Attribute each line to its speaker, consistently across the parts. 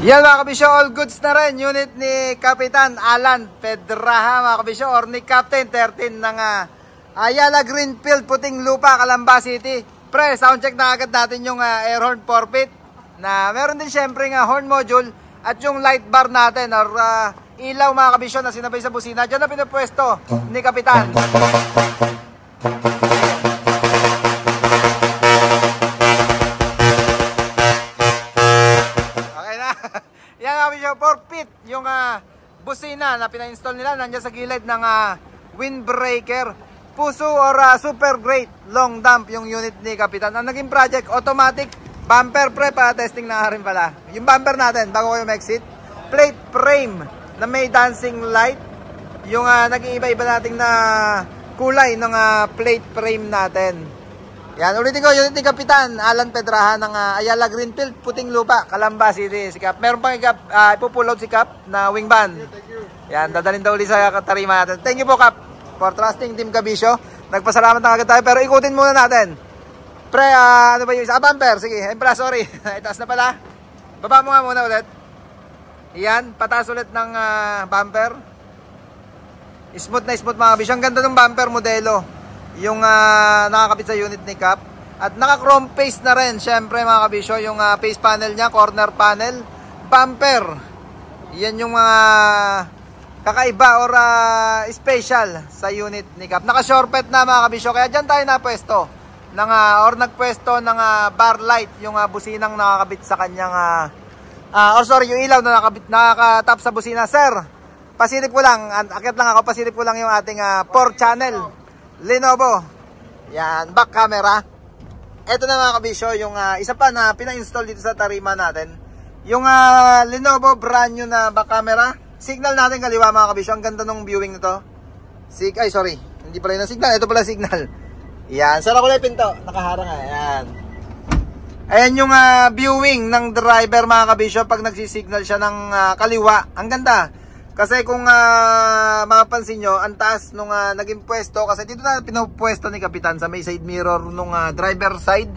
Speaker 1: Yan mga kabisyo, all goods na rin. Unit ni Kapitan Alan Pedraha mga kabisyo, or ni Captain 13 ng Ayala Greenfield, Puting Lupa, Calamba City. Pre, soundcheck na agad natin yung air horn forfeit. Na meron din syempre nga horn module at yung light bar natin or ilaw mga kabisyo na sinabay sa busina. Diyan na pinapwesto ni Kapitan. Forfeit yung busina na pina-install nila nandiyan sa gilid ng windbreaker. Puso or super great long dump yung unit ni Kapitan. Ang naging project, automatic bumper pre, pa testing na rin pala. Yung bumper natin bago kayo mag-exit, plate frame na may dancing light. Yung naging iba-iba nating na kulay ng plate frame natin. Yan, ulitin ko, unit ni Kapitan Alan Pedraha ng Ayala Greenfield, Puting Lupa, Calamba City. Si Cap, meron pang ipupull out si Cap na wing van. Yan, dadalhin daw ulit sa tarima natin. Thank you po Cap for trusting Team Kabisyo. Nagpasalamat na agad tayo, pero ikutin muna natin. Pre, ano ba yung isa? Bumper, sige, Empra, sorry. Itaas na pala. Baba mo nga muna ulit. Yan, pataas ulit ng bumper. Smooth na smooth mga Kabisyo. Ang ganda ng bumper modelo yung nakakabit sa unit ni Cap. At naka chrome face na rin syempre mga kabisyo, yung face panel nya, corner panel, bumper. Yan yung mga kakaiba or special sa unit ni Cap. Naka shortpet na mga kabisyo, kaya dyan tayo napwesto ng, or nagpwesto ng bar light, yung businang nakakabit sa kanyang or sorry, yung ilaw na nakatap sa busina. Sir, pasilip ko lang, akit lang ako, pasilip ko lang yung ating 4 channel Lenovo. Yan, back camera. Ito na mga kabisyo, yung isa pa na pina-install dito sa tarima natin. Yung Lenovo brand new na back camera. Signal natin kaliwa mga kabisyo. Ang ganda ng viewing nito. Ay, sorry. Hindi pala yun ang signal. Ito pala signal. Yan. Sara ko lang yung pinto. Nakaharang nga. Yan. Ayan yung viewing ng driver mga kabisyo pag nagsisignal siya ng kaliwa. Ang ganda. Kasi kung mapapansin nyo, ang taas nung naging pwesto, kasi dito na pinupwesto ni Kapitan sa may side mirror nung driver side.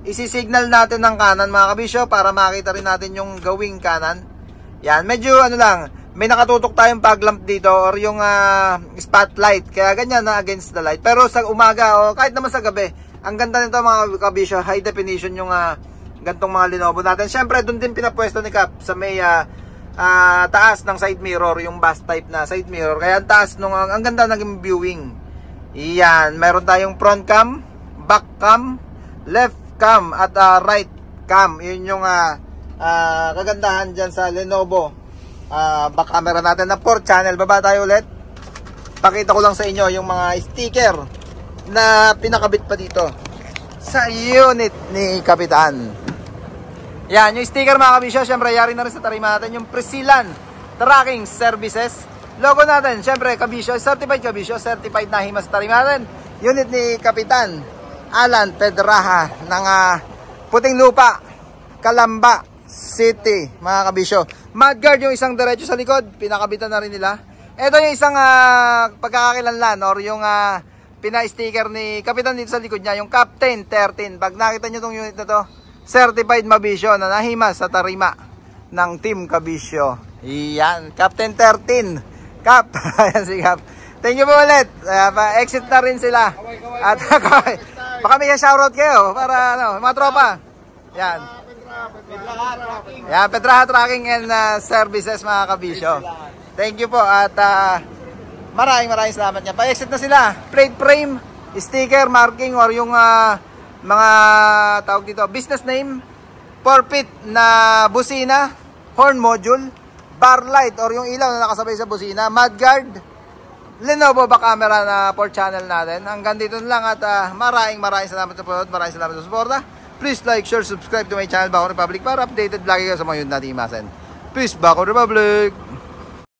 Speaker 1: Isisignal natin ng kanan mga kabisyo para makita rin natin yung gawing kanan. Yan, medyo ano lang, may nakatutok tayong fog lamp dito or yung spotlight. Kaya ganyan na against the light. Pero sa umaga o kahit naman sa gabi, ang ganda nito mga kabisyo, high definition yung gantong mga Lenovo natin. Siyempre, doon din pinapwesto ni Cap sa may taas ng side mirror, yung bus type na side mirror. Kaya ang taas nung ang ganda naging viewing. Iyan, meron tayong front cam, back cam, left cam at right cam. Yun yung kagandahan dyan sa Lenovo back camera natin na 4 channel. Baba tayo ulit. Pakita ko lang sa inyo yung mga sticker na pinakabit pa dito sa unit ni Kapitan. Yan, yung sticker mga kabisyo, syempre yari na rin sa tarima natin yung Presilan Tracking Services. Logo natin, syempre kabisyo, certified kabisyo, certified na himas sa tarima natin. Unit ni Kapitan Alan Pedraha ng Puting Lupa, Calamba City mga kabisyo. Mudguard yung isang diretso sa likod, pinakabitan na rin nila. Ito yung isang pagkakakilanlan or yung pina-sticker ni Kapitan dito sa likod niya, yung Captain 13. Pag nakita nyo tong unit na to, certified mabisyo na nahimas sa tarima ng Team Kabisyo. Iyan, Captain 13. Cap, ayan si Cap. Thank you po ulit. Exit na rin sila. At baka may shoutout kayo para ano, mga tropa. Yan. Yan, Pedraha Tracking and Services mga Kabisyo. Thank you po at maraming salamat niya. Pa-exit na sila. Plate frame, sticker, marking or yung mga tawag dito, business name, forfeit na busina, horn module, bar light or yung ilaw na nakasabay sa busina, mudguard, Lenovo back camera na 4 channel natin. Hanggang dito lang at maraming salamat sa panonood, maraming salamat sa suporta. Please like, share, subscribe to my channel Bako Republic para updated lagi kayo sa mga yun natin imasen. Peace, Bako Republic!